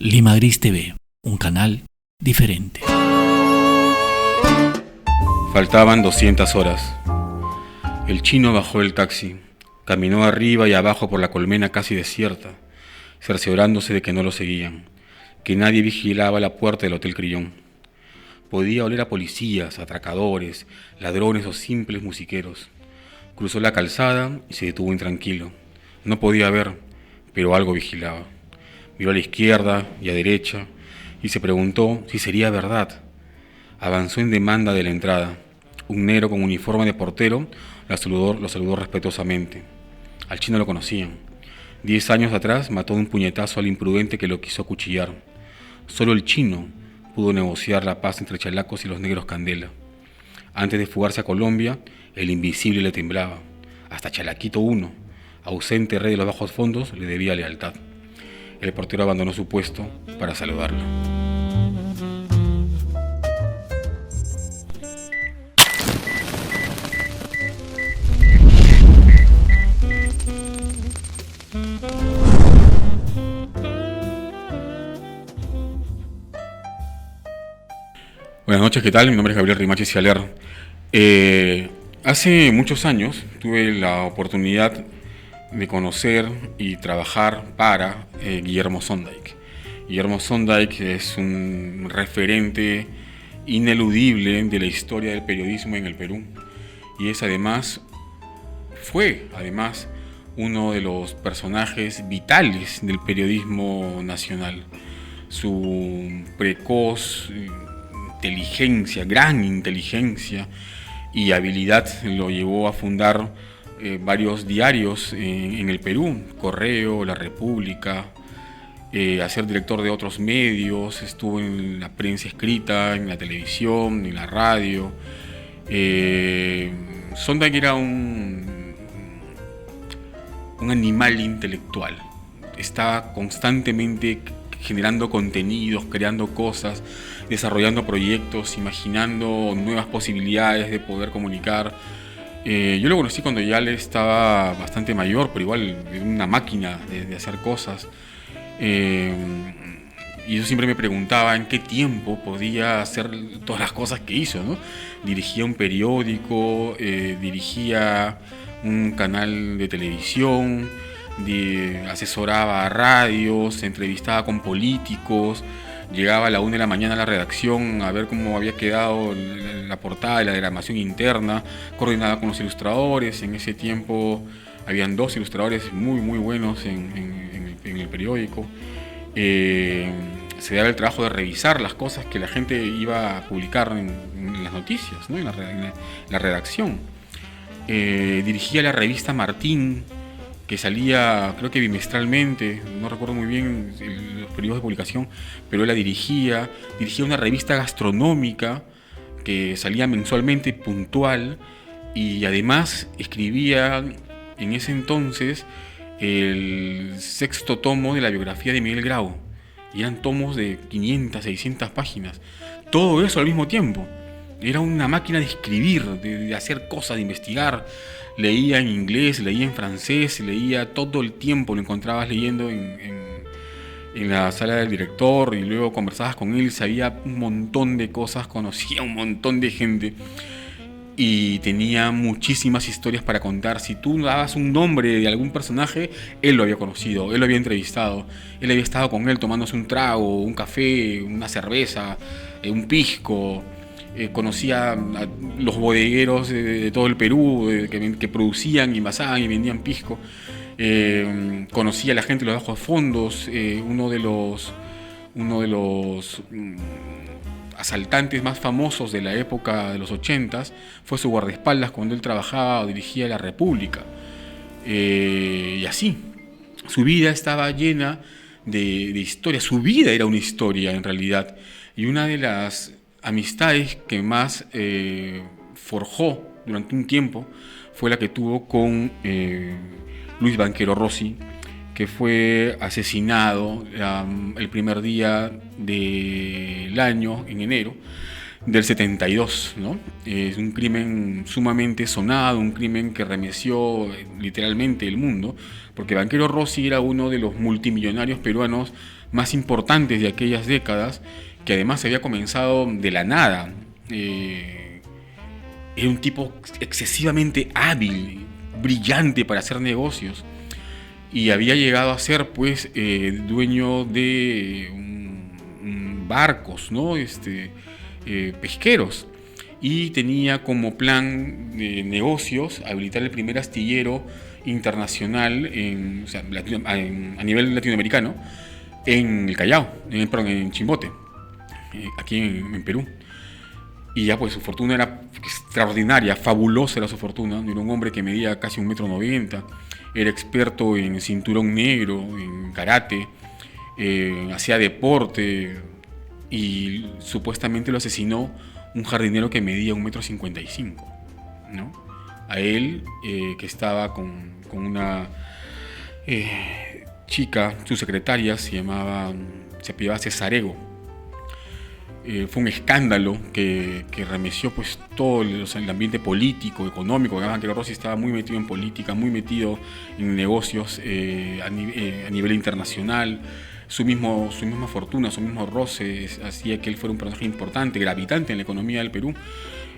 Lima Gris TV, un canal diferente. Faltaban 200 horas. El chino bajó del taxi, caminó arriba y abajo por la colmena casi desierta, cerciorándose de que no lo seguían, que nadie vigilaba la puerta del Hotel Crillon. Podía oler a policías, atracadores, ladrones o simples musiqueros. Cruzó la calzada y se detuvo intranquilo. No podía ver, pero algo vigilaba. Miró a la izquierda y a derecha y se preguntó si sería verdad. Avanzó en demanda de la entrada. Un negro con uniforme de portero lo saludó respetuosamente. Al chino lo conocían. 10 años atrás mató de un puñetazo al imprudente que lo quiso acuchillar. Solo el chino pudo negociar la paz entre chalacos y los negros Candela. Antes de fugarse a Colombia, el invisible le temblaba. Hasta Chalaquito I, ausente rey de los bajos fondos, le debía lealtad. El portero abandonó su puesto para saludarlo. Buenas noches, ¿qué tal? Mi nombre es Gabriel Rimachi Cialer. Hace muchos años tuve la oportunidad de conocer y trabajar para Guillermo Sondayk. Guillermo Sondayk es un referente ineludible de la historia del periodismo en el Perú y fue además uno de los personajes vitales del periodismo nacional. Su precoz gran inteligencia y habilidad lo llevó a fundar varios diarios en el Perú, Correo, La República, a ser director de otros medios, estuvo en la prensa escrita, en la televisión, en la radio. Sondayk era un animal intelectual, estaba constantemente generando contenidos, creando cosas, desarrollando proyectos, imaginando nuevas posibilidades de poder comunicar. Yo lo conocí cuando ya él estaba bastante mayor, pero igual una máquina de hacer cosas. Y yo siempre me preguntaba en qué tiempo podía hacer todas las cosas que hizo, ¿no? Dirigía un periódico, dirigía un canal de televisión, asesoraba a radios, entrevistaba con políticos, llegaba a la 1 de la mañana a la redacción a ver cómo había quedado la portada y la diagramación interna, coordinaba con los ilustradores. En ese tiempo habían 2 ilustradores muy buenos en el periódico. Se daba el trabajo de revisar las cosas que la gente iba a publicar en las noticias, ¿no? en la redacción. Dirigía la revista Martín, que salía creo que bimestralmente, no recuerdo muy bien los periodos de publicación, pero él la dirigía una revista gastronómica que salía mensualmente, puntual, y además escribía en ese entonces el 6º tomo de la biografía de Miguel Grau, y eran tomos de 500, 600 páginas, todo eso al mismo tiempo. Era una máquina de escribir, de hacer cosas, de investigar. Leía en inglés, leía en francés, leía todo el tiempo, lo encontrabas leyendo en la sala del director y luego conversabas con él, sabía un montón de cosas, conocía un montón de gente y tenía muchísimas historias para contar. Si tú dabas un nombre de algún personaje, él lo había conocido, él lo había entrevistado, él había estado con él tomándose un trago, un café, una cerveza, un pisco. Conocía a los bodegueros de todo el Perú que producían, envasaban y vendían pisco. Conocía a la gente de los bajos fondos. Uno de los asaltantes más famosos de la época de los 80s fue su guardaespaldas cuando él trabajaba o dirigía La República. Y así, su vida estaba llena de historia. Su vida era una historia en realidad. Y una de las amistades que más forjó durante un tiempo fue la que tuvo con Luis Banquero Rossi, que fue asesinado el primer día del año, en enero del 72, ¿no? Es un crimen sumamente sonado, un crimen que remeció literalmente el mundo, porque Banquero Rossi era uno de los multimillonarios peruanos más importantes de aquellas décadas, que además había comenzado de la nada. Era un tipo excesivamente hábil, brillante para hacer negocios, y había llegado a ser pues dueño de barcos, ¿no? Pesqueros, y tenía como plan de negocios habilitar el primer astillero internacional a nivel latinoamericano en el Callao, en Chimbote, aquí en Perú. Y ya pues su fortuna era extraordinaria, fabulosa era su fortuna. Era un hombre que medía casi 1,90 m, era experto en cinturón negro, en karate, hacía deporte, y supuestamente lo asesinó un jardinero que medía 1,55 m, ¿no? A él, que estaba con una chica, su secretaria, se apellidaba Cesarego. Fue un escándalo que remeció pues todo el ambiente político, económico. Banchero Rossi estaba muy metido en política, muy metido en negocios a nivel internacional. Su misma fortuna, su mismo roce hacía que él fuera un personaje importante, gravitante en la economía del Perú.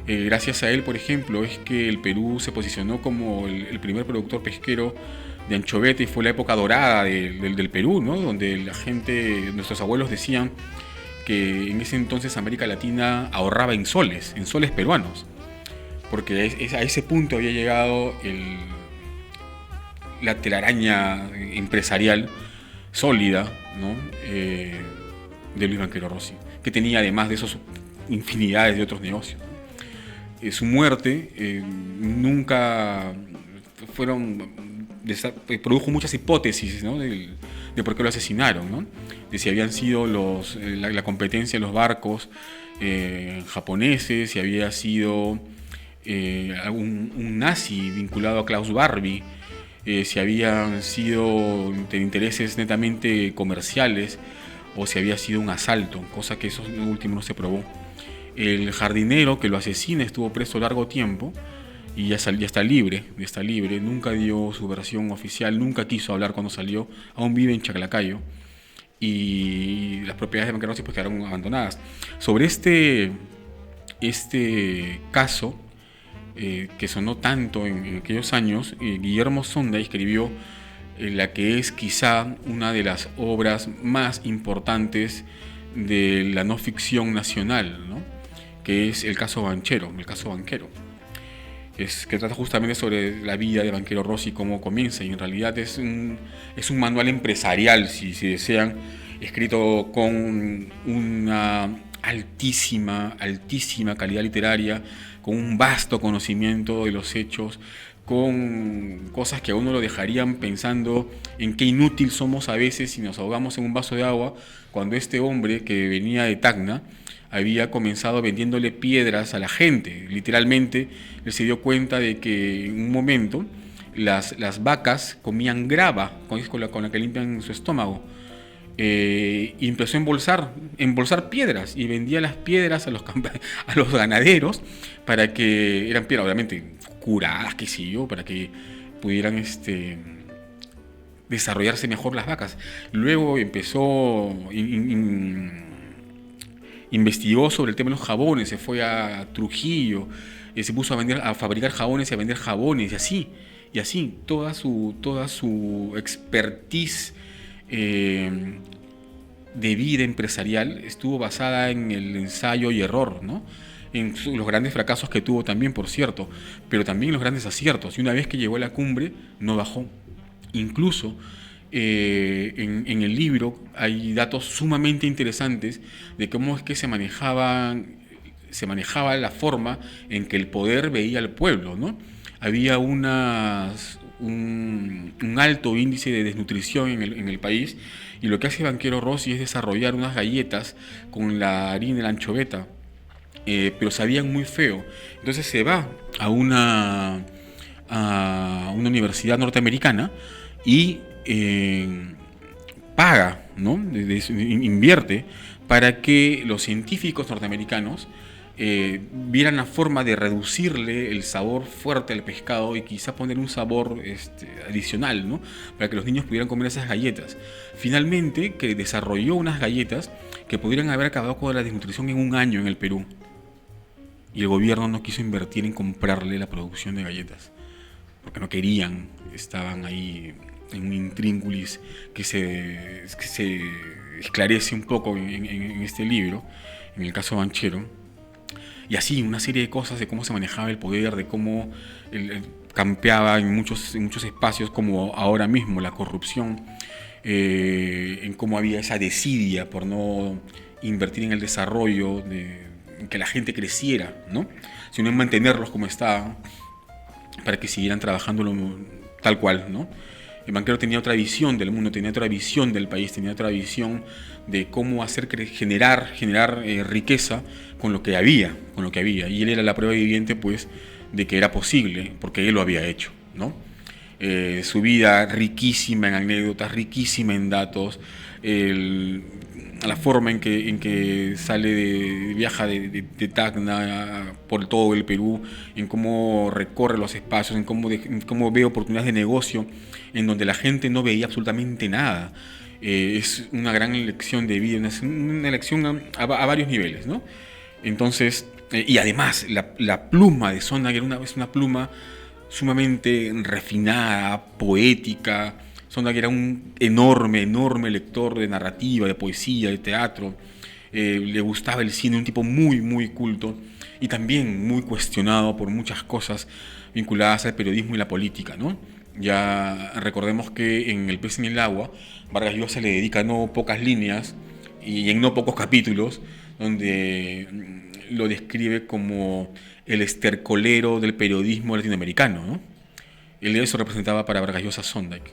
Gracias a él, por ejemplo, es que el Perú se posicionó como el primer productor pesquero de anchoveta, y fue la época dorada del Perú, ¿no? Donde la gente, nuestros abuelos decían que en ese entonces América Latina ahorraba en soles peruanos, porque a ese punto había llegado la telaraña empresarial sólida, ¿no? De Luis Banchero Rossi, que tenía además de esos infinidades de otros negocios. Su muerte nunca produjo muchas hipótesis, ¿no? de por qué lo asesinaron, ¿no? De si habían sido la competencia de los barcos japoneses, si había sido un nazi vinculado a Klaus Barbie, si habían sido de intereses netamente comerciales, o si había sido un asalto, cosa que eso último no se probó. El jardinero que lo asesina estuvo preso largo tiempo y ya está libre, nunca dio su versión oficial, nunca quiso hablar cuando salió, aún vive en Chaclacayo, y las propiedades de Banchero Rossi pues quedaron abandonadas. Sobre este caso, que sonó tanto en aquellos años, Guillermo Sonda escribió la que es quizá una de las obras más importantes de la no ficción nacional, ¿no? Que es el caso Banchero, que trata justamente sobre la vida de Banchero Rossi, cómo comienza, y en realidad es un manual empresarial, si desean, escrito con una altísima calidad literaria, con un vasto conocimiento de los hechos, con cosas que a uno lo dejarían pensando en qué inútil somos a veces si nos ahogamos en un vaso de agua, cuando este hombre que venía de Tacna había comenzado vendiéndole piedras a la gente. Literalmente, él se dio cuenta de que en un momento las vacas comían grava con la que limpian su estómago. Y empezó a embolsar piedras, y vendía las piedras a los ganaderos, para que eran piedras obviamente curadas, qué sé yo, para que pudieran desarrollarse mejor las vacas. Luego empezó investigó sobre el tema de los jabones, se fue a Trujillo, se puso a fabricar jabones y a vender jabones, y así toda su expertise de vida empresarial estuvo basada en el ensayo y error, ¿no? En los grandes fracasos que tuvo también, por cierto, pero también los grandes aciertos. Y una vez que llegó a la cumbre, no bajó. Incluso en el libro hay datos sumamente interesantes de cómo es que se manejaba la forma en que el poder veía al pueblo, ¿no? Había un alto índice de desnutrición en el país, y lo que hace Banchero Rossi es desarrollar unas galletas con la harina de la anchoveta, pero sabían muy feo. Entonces se va a una universidad norteamericana y paga, ¿no? Invierte para que los científicos norteamericanos vieran la forma de reducirle el sabor fuerte al pescado y quizá poner un sabor adicional, ¿no? Para que los niños pudieran comer esas galletas. Finalmente, que desarrolló unas galletas que pudieran haber acabado con la desnutrición en un año en el Perú. Y el gobierno no quiso invertir en comprarle la producción de galletas, porque no querían, estaban ahí en un intrínculis que se esclarece un poco en este libro, en el caso Banchero. Y así, una serie de cosas de cómo se manejaba el poder, de cómo campeaba en muchos espacios, como ahora mismo la corrupción, en cómo había esa desidia por no invertir en el desarrollo, en que la gente creciera, ¿no? Sino en mantenerlos como estaban, para que siguieran trabajando tal cual, ¿no? El banquero tenía otra visión del mundo, tenía otra visión del país, tenía otra visión de cómo hacer generar riqueza con lo que había. Y él era la prueba viviente, pues, de que era posible, porque él lo había hecho, ¿no? Su vida riquísima en anécdotas, riquísima en datos, la forma en que viaja de Tacna por todo el Perú, en cómo recorre los espacios, en cómo ve oportunidades de negocio en donde la gente no veía absolutamente nada. Es una gran lección de vida, una lección a varios niveles, ¿no? Entonces, y además la pluma de Sónaga es una pluma sumamente refinada, poética. Sónaga era un enorme lector de narrativa, de poesía, de teatro. Le gustaba el cine, un tipo muy, muy culto y también muy cuestionado por muchas cosas vinculadas al periodismo y la política, ¿no? Ya recordemos que en El pez en el agua, Vargas Llosa le dedica no pocas líneas y en no pocos capítulos, donde lo describe como el estercolero del periodismo latinoamericano, ¿no? Él eso representaba para Vargas Llosa Sónaga.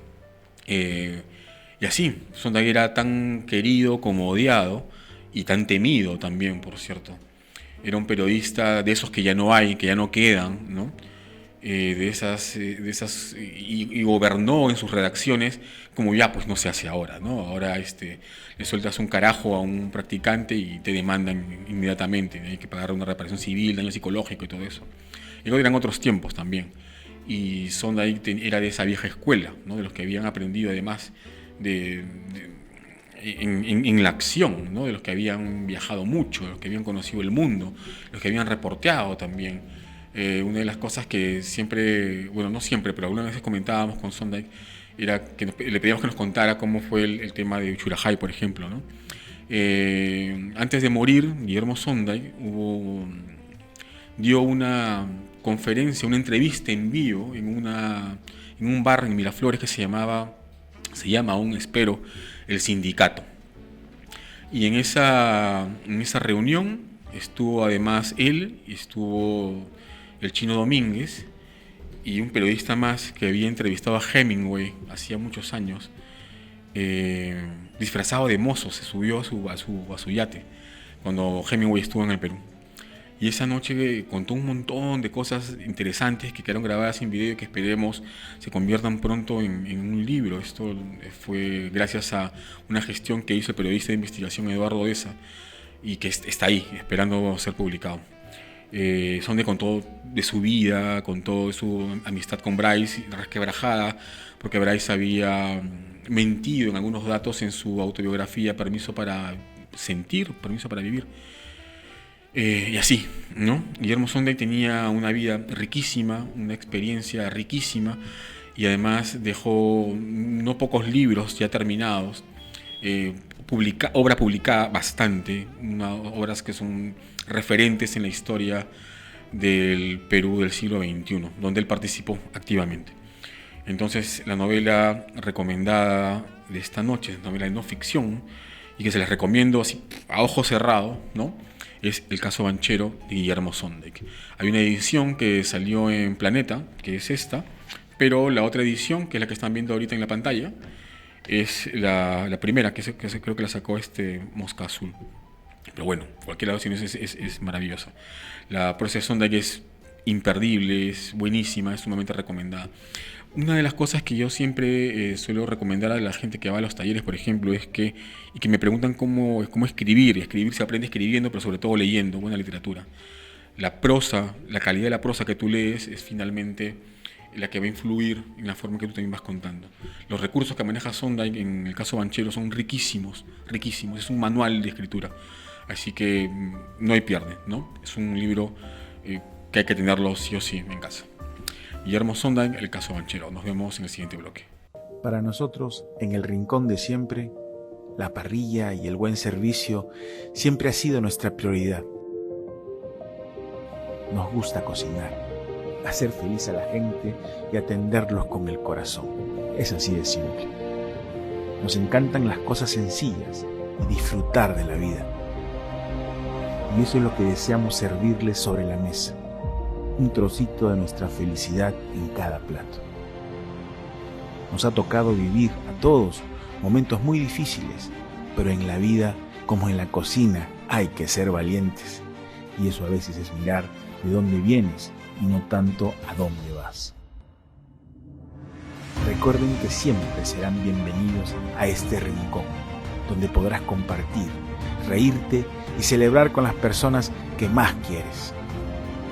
Y así, Sónaga era tan querido como odiado y tan temido también, por cierto. Era un periodista de esos que ya no hay, que ya no quedan, ¿no? Y gobernó en sus redacciones como ya pues no se hace ahora, ¿no? Ahora le sueltas un carajo a un practicante y te demandan inmediatamente, hay que pagar una reparación civil, daño psicológico y todo eso. Y luego eran otros tiempos también. Y Sónaga era de esa vieja escuela, ¿no? De los que habían aprendido además en la acción, ¿no? De los que habían viajado mucho, de los que habían conocido el mundo, los que habían reporteado también. Una de las cosas que siempre, bueno, no siempre, pero algunas veces comentábamos con Sónaga era que le pedíamos que nos contara cómo fue el tema de Uchurajay, por ejemplo, ¿no? Antes de morir, Guillermo Sónaga dio una conferencia, una entrevista en vivo en un bar en Miraflores que se llama aún, espero, El Sindicato. Y en esa reunión estuvo además él, estuvo el Chino Domínguez y un periodista más que había entrevistado a Hemingway hacía muchos años, disfrazado de mozo, se subió a su yate cuando Hemingway estuvo en el Perú. Y esa noche contó un montón de cosas interesantes que quedaron grabadas en video y que esperemos se conviertan pronto en un libro. Esto fue gracias a una gestión que hizo el periodista de investigación Eduardo Deza y que está ahí, esperando ser publicado. Sónaga contó de su vida, contó de su amistad con Bryce, resquebrajada, porque Bryce había mentido en algunos datos en su autobiografía Permiso para sentir, Permiso para vivir. Y así, ¿no? Guillermo Sónaga tenía una vida riquísima, una experiencia riquísima, y además dejó no pocos libros ya terminados, obra publicada bastante, obras que son referentes en la historia del Perú del siglo XXI, donde él participó activamente. Entonces, la novela recomendada de esta noche, es una novela de no ficción, y que se les recomiendo así a ojo cerrado, ¿no? Es El caso Banchero de Guillermo Sónaga. Hay una edición que salió en Planeta, que es esta, pero la otra edición, que es la que están viendo ahorita en la pantalla, es la primera, que creo que la sacó Mosca Azul. Pero bueno, cualquiera de las opciones es maravillosa. La prosa de Sónaga es imperdible, es buenísima, es sumamente recomendada. Una de las cosas que yo siempre suelo recomendar a la gente que va a los talleres, por ejemplo, es y que me preguntan cómo escribir. Escribir se aprende escribiendo, pero sobre todo leyendo buena literatura. La prosa, la calidad de la prosa que tú lees es finalmente la que va a influir en la forma que tú también vas contando. Los recursos que maneja Sondheim en el caso Banchero son riquísimos, riquísimos. Es un manual de escritura. Así que no hay pierde, ¿no? Es un libro que hay que tenerlo sí o sí en casa. Guillermo Sondheim, el caso Banchero. Nos vemos en el siguiente bloque. Para nosotros, en el rincón de siempre, la parrilla y el buen servicio siempre ha sido nuestra prioridad. Nos gusta cocinar, hacer feliz a la gente y atenderlos con el corazón. Es así de simple. Nos encantan las cosas sencillas y disfrutar de la vida. Y eso es lo que deseamos servirles sobre la mesa. Un trocito de nuestra felicidad en cada plato. Nos ha tocado vivir a todos momentos muy difíciles, pero en la vida, como en la cocina, hay que ser valientes. Y eso a veces es mirar de dónde vienes y no tanto a dónde vas. Recuerden que siempre serán bienvenidos a este rincón, donde podrás compartir, reírte y celebrar con las personas que más quieres.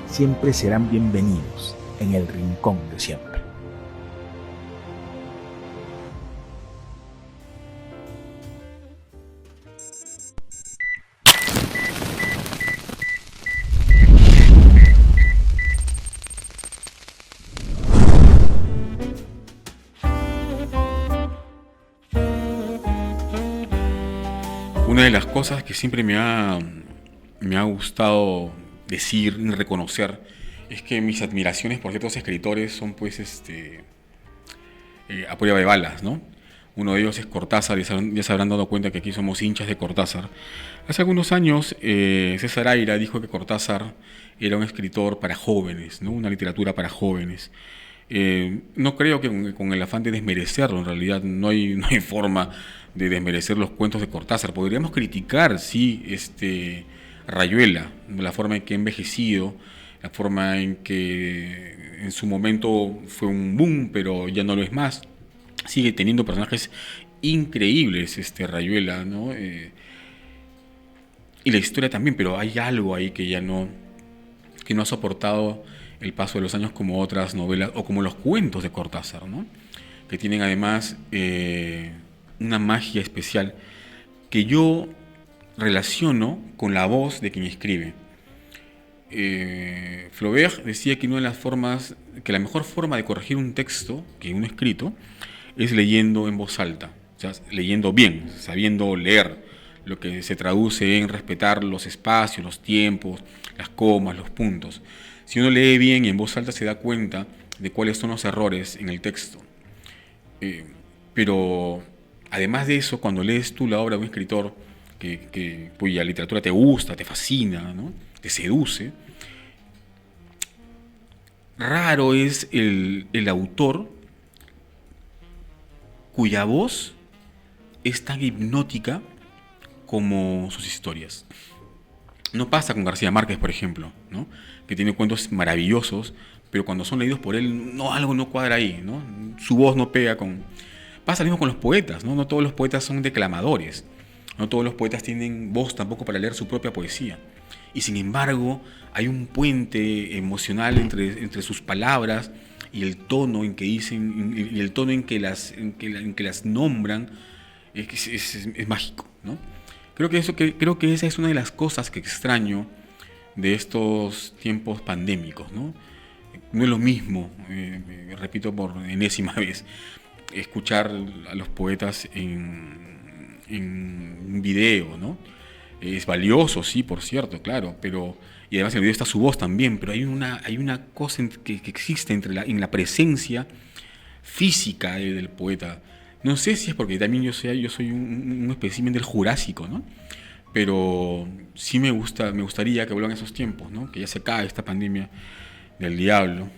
Siempre serán bienvenidos en el rincón de siempre. Una de las cosas que siempre me ha gustado decir y reconocer es que mis admiraciones por ciertos escritores son pues a prueba de balas, ¿no? Uno de ellos es Cortázar, ya se habrán dado cuenta que aquí somos hinchas de Cortázar. Hace algunos años César Aira dijo que Cortázar era un escritor para jóvenes, ¿no? Una literatura para jóvenes. No creo que con el afán de desmerecerlo, en realidad no hay forma de desmerecer los cuentos de Cortázar. Podríamos criticar, sí, Rayuela, la forma en que ha envejecido, la forma en que en su momento fue un boom, pero ya no lo es más. Sigue teniendo personajes increíbles, Rayuela, ¿no? Y la historia también, pero hay algo ahí que no ha soportado el paso de los años como otras novelas o como los cuentos de Cortázar, ¿no? Que tienen además una magia especial que yo relaciono con la voz de quien escribe. Flaubert decía que la mejor forma de corregir un texto, que un escrito, es leyendo en voz alta, o sea, leyendo bien, sabiendo leer, lo que se traduce en respetar los espacios, los tiempos, las comas, los puntos. Si uno lee bien y en voz alta se da cuenta de cuáles son los errores en el texto. Pero además de eso, cuando lees tú la obra de un escritor cuya literatura te gusta, te fascina, ¿no? Te seduce, raro es el autor cuya voz es tan hipnótica como sus historias. No pasa con García Márquez, por ejemplo, ¿no? Que tiene cuentos maravillosos, pero cuando son leídos por él, algo no cuadra ahí, ¿no? Su voz no pega con... Pasa lo mismo con los poetas, ¿no? No todos los poetas son declamadores, no todos los poetas tienen voz tampoco para leer su propia poesía. Y sin embargo, hay un puente emocional entre sus palabras y el tono en que dicen, y el tono en que las nombran, es mágico, ¿no? Creo que esa es una de las cosas que extraño de estos tiempos pandémicos, ¿no? No es lo mismo, repito por enésima vez, escuchar a los poetas en un video, ¿no? Es valioso, sí, por cierto, claro, y además en el video está su voz también, pero hay una cosa que existe en la presencia física del poeta. No sé si es porque también yo soy un espécimen del Jurásico, ¿no? Pero sí me gustaría que vuelvan esos tiempos, ¿no? Que ya se acabe esta pandemia del diablo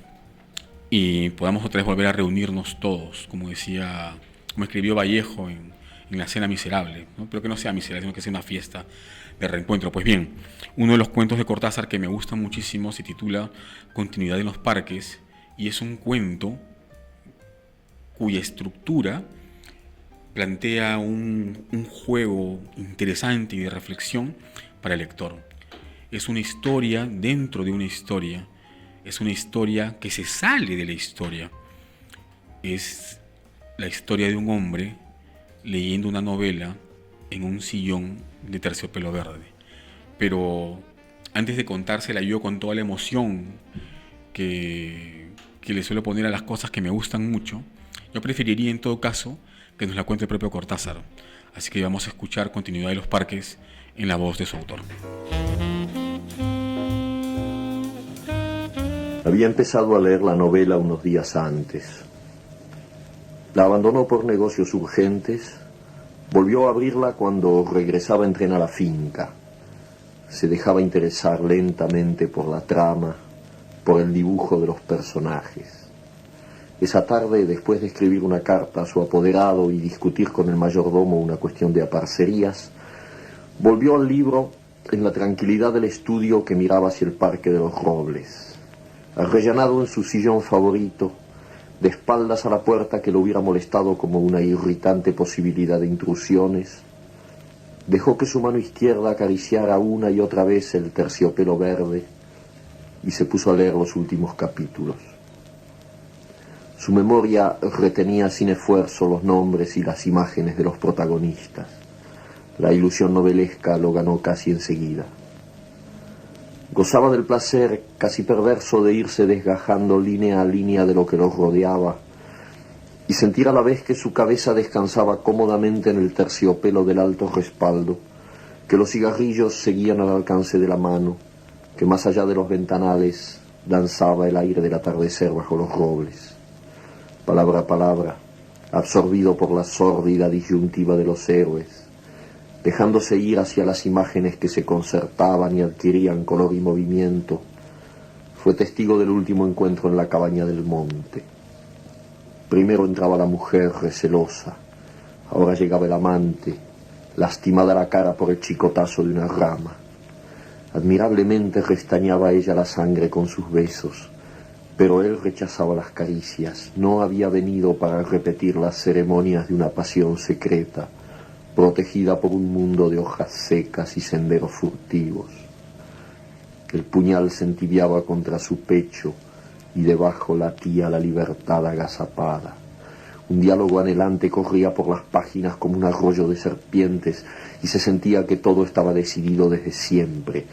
y podamos otra vez volver a reunirnos todos, como escribió Vallejo en La Cena Miserable, ¿no? Pero que no sea miserable, sino que sea una fiesta de reencuentro. Pues bien, uno de los cuentos de Cortázar que me gusta muchísimo se titula Continuidad en los parques, y es un cuento cuya estructura plantea un juego interesante y de reflexión para el lector. Es una historia dentro de una historia, es una historia que se sale de la historia. Es la historia de un hombre leyendo una novela en un sillón de terciopelo verde. Pero antes de contársela yo con toda la emoción que le suelo poner a las cosas que me gustan mucho, yo preferiría en todo caso que nos la cuente el propio Cortázar. Así que vamos a escuchar Continuidad de los Parques en la voz de su autor. Había empezado a leer la novela unos días antes. La abandonó por negocios urgentes, volvió a abrirla cuando regresaba en tren a la finca. Se dejaba interesar lentamente por la trama, por el dibujo de los personajes. Esa tarde, después de escribir una carta a su apoderado y discutir con el mayordomo una cuestión de aparcerías, volvió al libro en la tranquilidad del estudio que miraba hacia el Parque de los Robles. Arrellanado en su sillón favorito, de espaldas a la puerta que lo hubiera molestado como una irritante posibilidad de intrusiones, dejó que su mano izquierda acariciara una y otra vez el terciopelo verde y se puso a leer los últimos capítulos. Su memoria retenía sin esfuerzo los nombres y las imágenes de los protagonistas. La ilusión novelesca lo ganó casi enseguida. Gozaba del placer casi perverso de irse desgajando línea a línea de lo que los rodeaba y sentir a la vez que su cabeza descansaba cómodamente en el terciopelo del alto respaldo, que los cigarrillos seguían al alcance de la mano, que más allá de los ventanales danzaba el aire del atardecer bajo los robles. Palabra a palabra, absorbido por la sórdida disyuntiva de los héroes, dejándose ir hacia las imágenes que se concertaban y adquirían color y movimiento, fue testigo del último encuentro en la cabaña del monte. Primero entraba la mujer recelosa, ahora llegaba el amante, lastimada la cara por el chicotazo de una rama. Admirablemente restañaba ella la sangre con sus besos, pero él rechazaba las caricias. No había venido para repetir las ceremonias de una pasión secreta, protegida por un mundo de hojas secas y senderos furtivos. El puñal se entibiaba contra su pecho y debajo latía la libertad agazapada. Un diálogo anhelante corría por las páginas como un arroyo de serpientes y se sentía que todo estaba decidido desde siempre,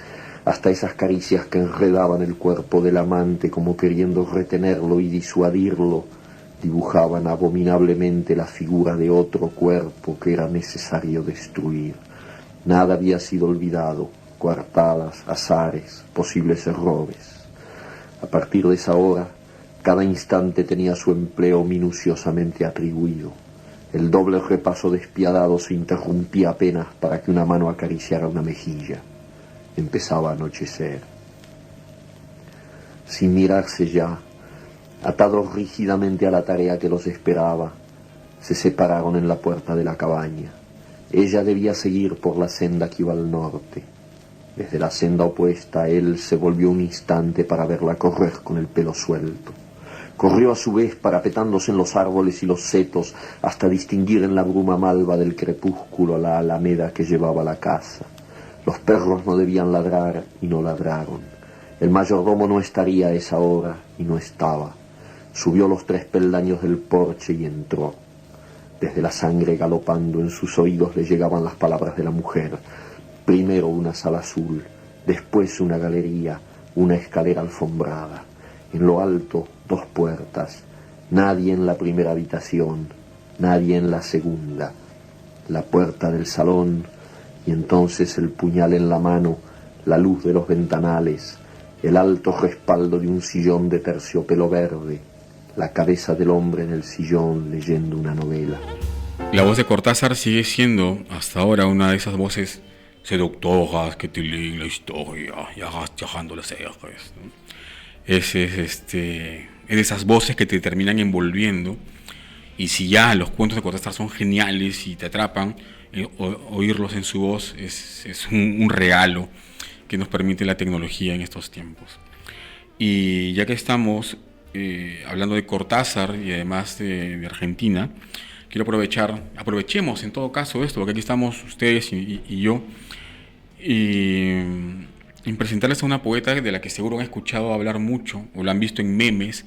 hasta esas caricias que enredaban el cuerpo del amante como queriendo retenerlo y disuadirlo, dibujaban abominablemente la figura de otro cuerpo que era necesario destruir. Nada había sido olvidado, coartadas, azares, posibles errores. A partir de esa hora, cada instante tenía su empleo minuciosamente atribuido. El doble repaso despiadado se interrumpía apenas para que una mano acariciara una mejilla. Empezaba a anochecer. Sin mirarse ya, atados rígidamente a la tarea que los esperaba, se separaron en la puerta de la cabaña. Ella debía seguir por la senda que iba al norte. Desde la senda opuesta, él se volvió un instante para verla correr con el pelo suelto. Corrió a su vez parapetándose en los árboles y los setos hasta distinguir en la bruma malva del crepúsculo la alameda que llevaba a la casa. Los perros no debían ladrar y no ladraron. El mayordomo no estaría a esa hora y no estaba. Subió los 3 peldaños del porche y entró. Desde la sangre galopando en sus oídos le llegaban las palabras de la mujer. Primero una sala azul, después una galería, una escalera alfombrada. En lo alto 2 puertas. Nadie en la primera habitación, nadie en la segunda. La puerta del salón y entonces el puñal en la mano, la luz de los ventanales, el alto respaldo de un sillón de terciopelo verde, la cabeza del hombre en el sillón leyendo una novela. La voz de Cortázar sigue siendo hasta ahora una de esas voces seductoras que te leen la historia y agachando las cejas, ¿no? Es de esas voces que te terminan envolviendo, y si ya los cuentos de Cortázar son geniales y te atrapan, oírlos en su voz es un regalo que nos permite la tecnología en estos tiempos. Y ya que estamos hablando de Cortázar y además de Argentina, quiero aprovechemos en todo caso esto, porque aquí estamos ustedes y yo, y presentarles a una poeta de la que seguro han escuchado hablar mucho, o la han visto en memes,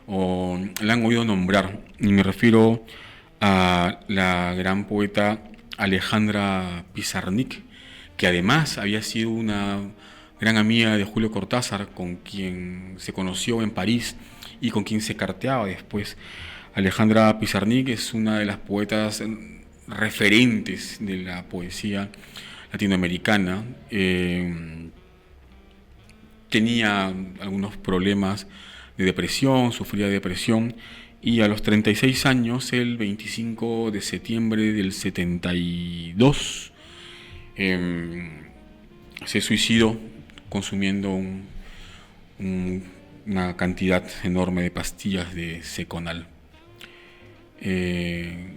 o la han oído nombrar, y me refiero a la gran poeta Alejandra Pizarnik, que además había sido una gran amiga de Julio Cortázar, con quien se conoció en París y con quien se carteaba después. Alejandra Pizarnik es una de las poetas referentes de la poesía latinoamericana. Tenía algunos problemas de depresión, sufría de depresión, y a los 36 años, el 25 de septiembre del 72, se suicidó consumiendo una cantidad enorme de pastillas de Seconal.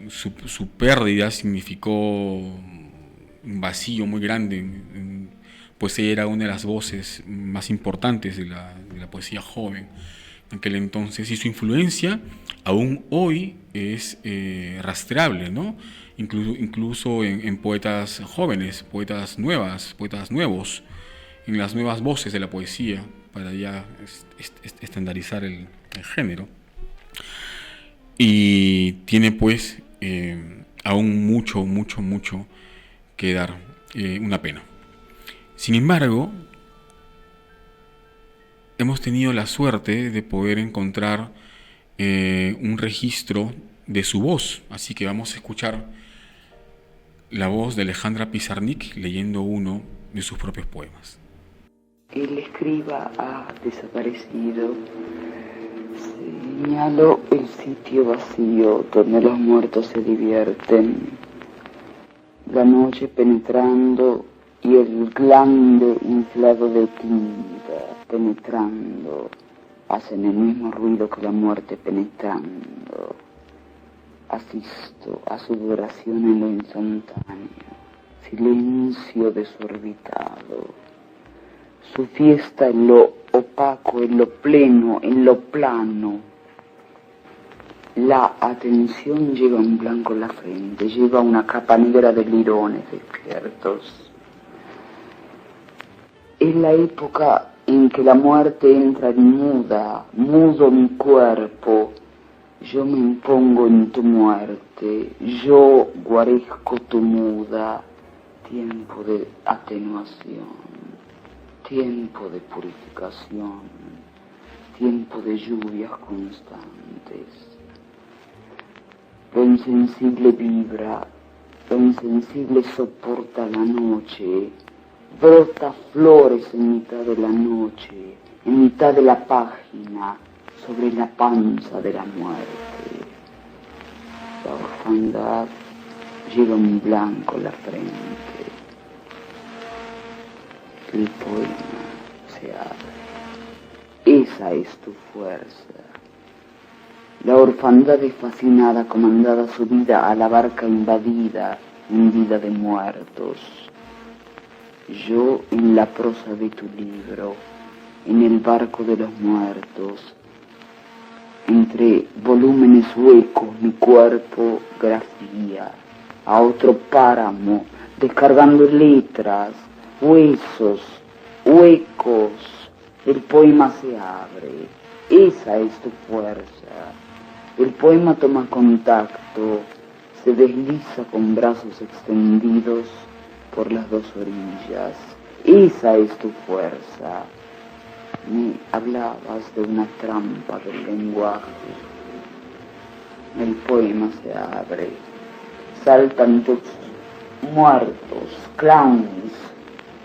Su pérdida significó un vacío muy grande, pues ella era una de las voces más importantes de la poesía joven en aquel entonces, y su influencia aún hoy es rastreable, ¿no? Incluso en poetas jóvenes, poetas nuevos, en las nuevas voces de la poesía, para ya estandarizar el género. Y tiene pues aún mucho que dar, una pena. Sin embargo, hemos tenido la suerte de poder encontrar un registro de su voz, así que vamos a escuchar la voz de Alejandra Pizarnik leyendo uno de sus propios poemas. El escriba ha desaparecido. Señalo el sitio vacío donde los muertos se divierten. La noche penetrando y el glande inflado de tinta penetrando hacen el mismo ruido que la muerte penetrando. Asisto a su duración en lo instantáneo, silencio desorbitado. Su fiesta en lo opaco, en lo pleno, en lo plano. La atención lleva un blanco en la frente, lleva una capa negra de lirones despiertos. Es la época en que la muerte entra y muda, mudo mi cuerpo. Yo me impongo en tu muerte, yo guarezco tu muda. Tiempo de atenuación, tiempo de purificación, tiempo de lluvias constantes. Lo insensible vibra, lo insensible soporta la noche, brota flores en mitad de la noche, en mitad de la página, sobre la panza de la muerte. La orfandad lleva un blanco en la frente. El poema se abre. Esa es tu fuerza. La orfandad es fascinada, comandada subida a la barca invadida, hundida de muertos. Yo en la prosa de tu libro, en el barco de los muertos, entre volúmenes huecos mi cuerpo grafía a otro páramo, descargando letras, huesos, huecos. El poema se abre. Esa es tu fuerza. El poema toma contacto, se desliza con brazos extendidos por las dos orillas. Esa es tu fuerza. Me hablabas de una trampa del lenguaje. El poema se abre. Saltan tus muertos, clowns,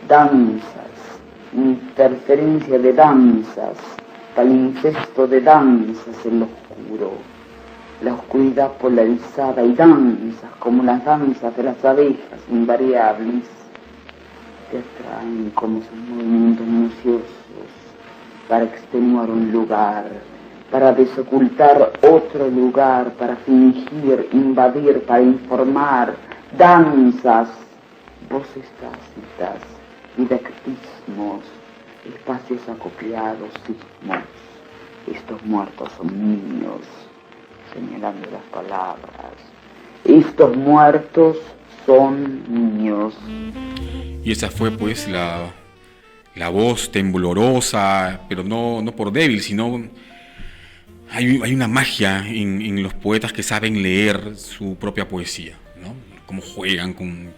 danzas, interferencia de danzas, palincesto de danzas en lo oscuro. La oscuridad polarizada y danzas como las danzas de las abejas invariables te atraen como sus movimientos minuciosos para extenuar un lugar, para desocultar otro lugar, para fingir, invadir, para informar, danzas, voces tácitas, didactismos, espacios acopiados, sismos. Estos muertos son niños, señalando las palabras. Estos muertos son niños. Y esa fue pues la voz temblorosa, pero no por débil, sino hay una magia en los poetas que saben leer su propia poesía, ¿no? Cómo juegan con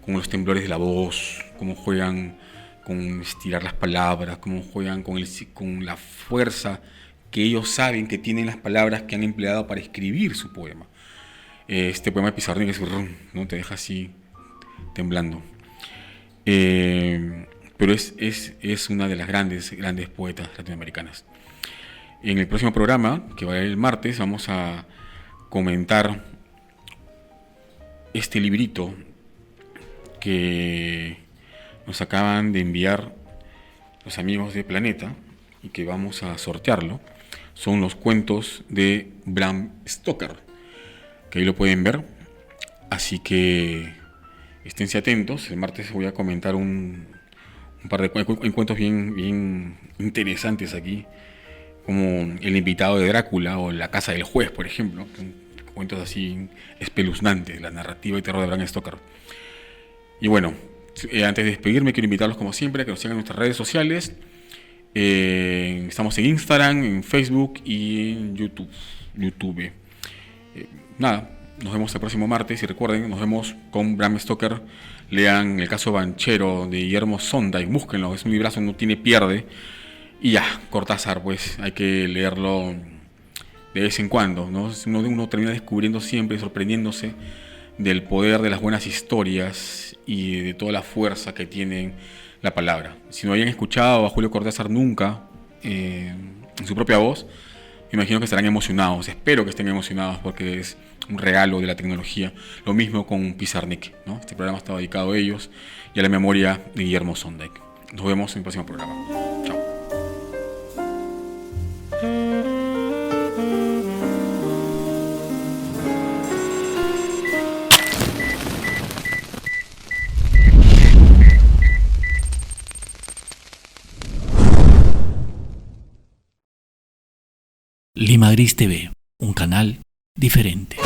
los temblores de la voz, cómo juegan con estirar las palabras, cómo juegan con la fuerza que ellos saben que tienen las palabras que han empleado para escribir su poema. Este poema de Pizarnik es, ¿no? Te deja así temblando. Pero es una de las grandes poetas latinoamericanas. En el próximo programa, que va a ser el martes, vamos a comentar este librito que nos acaban de enviar los amigos de Planeta y que vamos a sortearlo. Son los cuentos de Bram Stoker, que ahí lo pueden ver. Así que esténse atentos. El martes voy a comentar un par de cuentos bien interesantes aquí, como El invitado de Drácula o La casa del juez, por ejemplo. Cuentos así espeluznantes, la narrativa y terror de Bram Stoker. Y bueno, antes de despedirme, quiero invitarlos como siempre a que nos sigan en nuestras redes sociales. Estamos en Instagram, en Facebook y en YouTube. Nada, nos vemos el próximo martes y recuerden, nos vemos con Bram Stoker. Lean El caso Banchero de Guillermo Sonda y búsquenlo, es un librazo, no tiene pierde. Y ya, Cortázar, pues hay que leerlo de vez en cuando, ¿no? Uno termina descubriendo siempre, sorprendiéndose del poder de las buenas historias y de toda la fuerza que tiene la palabra. Si no hayan escuchado a Julio Cortázar nunca en su propia voz, me imagino que estarán emocionados. Espero que estén emocionados porque es un regalo de la tecnología. Lo mismo con Pizarnik, ¿no? Este programa está dedicado a ellos y a la memoria de Guillermo Sonda. Nos vemos en el próximo programa. Chao. Lima Gris TV, un canal diferente.